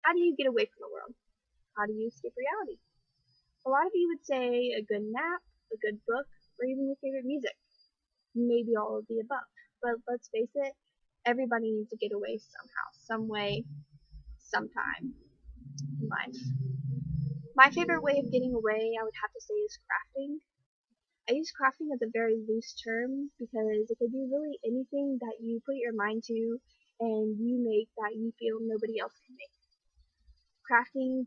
How do you get away from the world? How do you escape reality? A lot of you would say a good nap, a good book, or even your favorite music. Maybe all of the above. But let's face it, everybody needs to get away somehow, some way, sometime in life. My favorite way of getting away, I would have to say, is crafting. I use crafting as a very loose term because it could be really anything that you put your mind to and you make that you feel nobody else can make. Crafting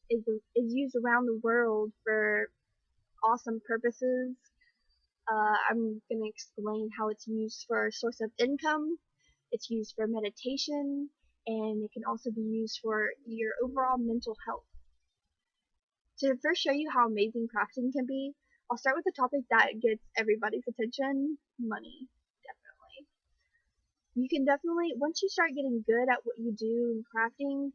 is used around the world for awesome purposes. I'm going to explain how it's used for a source of income. It's used for meditation, and it can also be used for your overall mental health. To first show you how amazing crafting can be, I'll start with a topic that gets everybody's attention: money. Definitely. You can definitely, once you start getting good at what you do in crafting,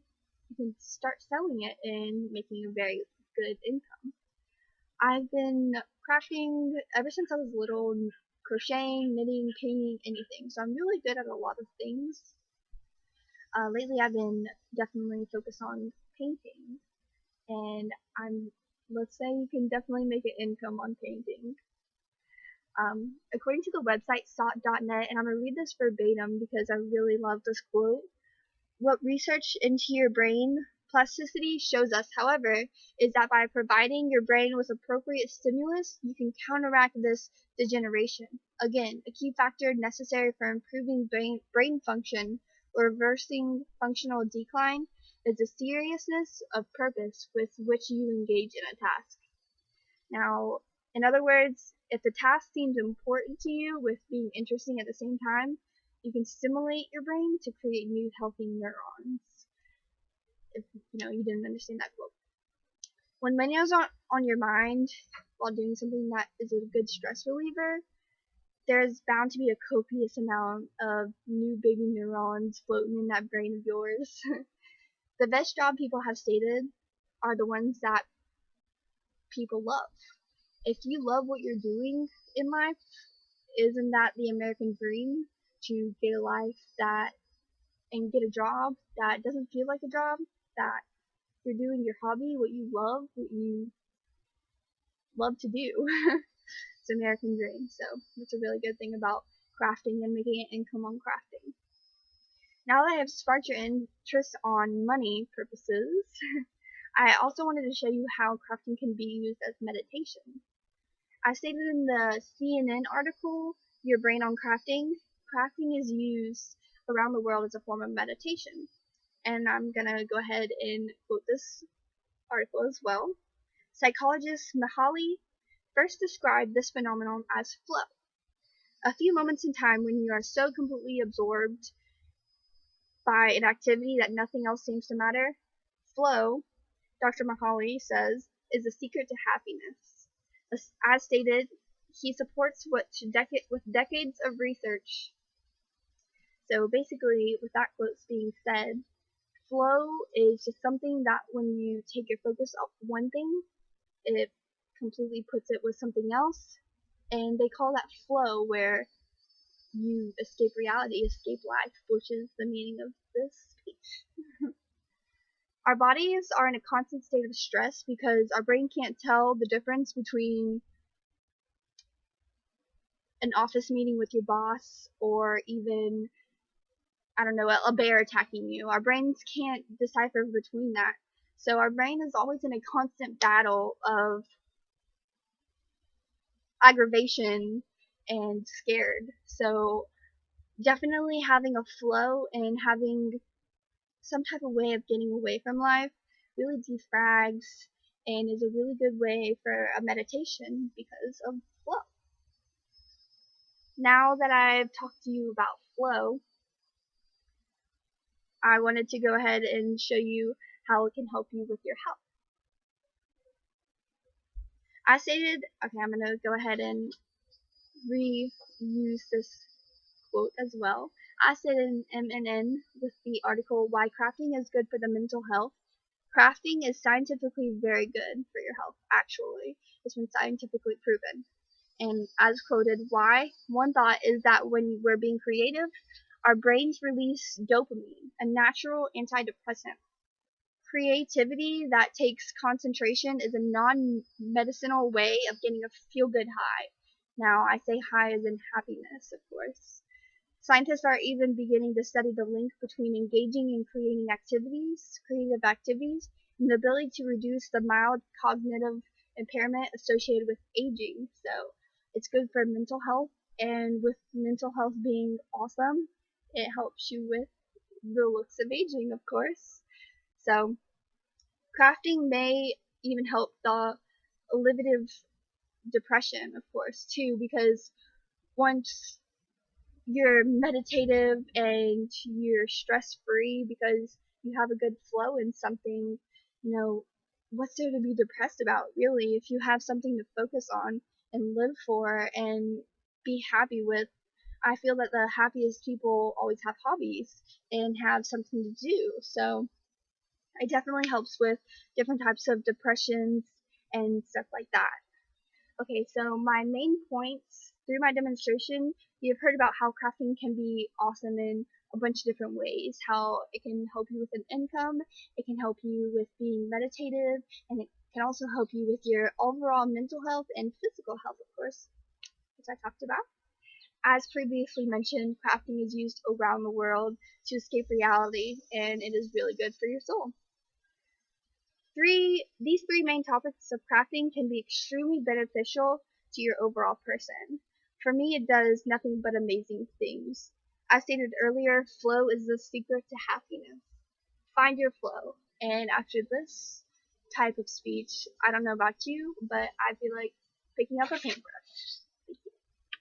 you can start selling it and making a very good income. I've been crafting ever since I was little, crocheting, knitting, painting, anything. So I'm really good at a lot of things. Lately I've been definitely focused on painting, and let's say you can definitely make an income on painting. According to the website SOT.net, and I'm going to read this verbatim because I really love this quote: "What research into your brain plasticity shows us, however, is that by providing your brain with appropriate stimulus, you can counteract this degeneration. Again, a key factor necessary for improving brain function or reversing functional decline is the seriousness of purpose with which you engage in a task." Now, in other words, if the task seems important to you with being interesting at the same time, you can stimulate your brain to create new healthy neurons. If you didn't understand that quote. When money is on your mind while doing something that is a good stress reliever, there's bound to be a copious amount of new baby neurons floating in that brain of yours. The best job people have stated are the ones that people love. If you love what you're doing in life, isn't that the American dream? To get a life and get a job that doesn't feel like a job, that you're doing your hobby, what you love to do. It's an American dream, so that's a really good thing about crafting and making an income on crafting. Now that I have sparked your interest on money purposes, I also wanted to show you how crafting can be used as meditation. As stated in the CNN article, Your Brain on Crafting, crafting is used around the world as a form of meditation. And I'm going to go ahead and quote this article as well. Psychologist Mihaly first described this phenomenon as flow. A few moments in time when you are so completely absorbed by an activity that nothing else seems to matter. Flow, Dr. Mihaly says, is the secret to happiness. As stated, he supports with decades of research. So basically, with that quote being said, flow is just something that when you take your focus off one thing, it completely puts it with something else. And they call that flow, where you escape reality, escape life, which is the meaning of this speech. Our bodies are in a constant state of stress because our brain can't tell the difference between an office meeting with your boss or even, I don't know, a bear attacking you. Our brains can't decipher between that. So our brain is always in a constant battle of aggravation and scared. So definitely having a flow and having some type of way of getting away from life really defrags and is a really good way for a meditation because of flow. Now that I've talked to you about flow, I wanted to go ahead and show you how it can help you with your health. I stated, okay, I'm going to go ahead and reuse this quote as well. I said in MNN with the article Why Crafting is Good for the Mental Health. Crafting is scientifically very good for your health, actually. It's been scientifically proven. And as quoted, why? One thought is that when we're being creative, our brains release dopamine, a natural antidepressant. Creativity that takes concentration is a non-medicinal way of getting a feel-good high. Now, I say high as in happiness, of course. Scientists are even beginning to study the link between engaging in creative activities, and the ability to reduce the mild cognitive impairment associated with aging. So it's good for mental health, and with mental health being awesome, it helps you with the looks of aging, of course. So crafting may even help the alleviative depression, of course, too, because once you're meditative and you're stress free because you have a good flow in something, what's there to be depressed about, really, if you have something to focus on and live for and be happy with. I feel that the happiest people always have hobbies and have something to do. So it definitely helps with different types of depressions and stuff like that. Okay, so my main points through my demonstration, you've heard about how crafting can be awesome in a bunch of different ways. How it can help you with an income, it can help you with being meditative, and it can also help you with your overall mental health and physical health, of course, which I talked about. As previously mentioned, crafting is used around the world to escape reality, and it is really good for your soul. These three main topics of crafting can be extremely beneficial to your overall person. For me, it does nothing but amazing things. As stated earlier, flow is the secret to happiness. Find your flow. And after this type of speech, I don't know about you, but I feel like picking up a paintbrush.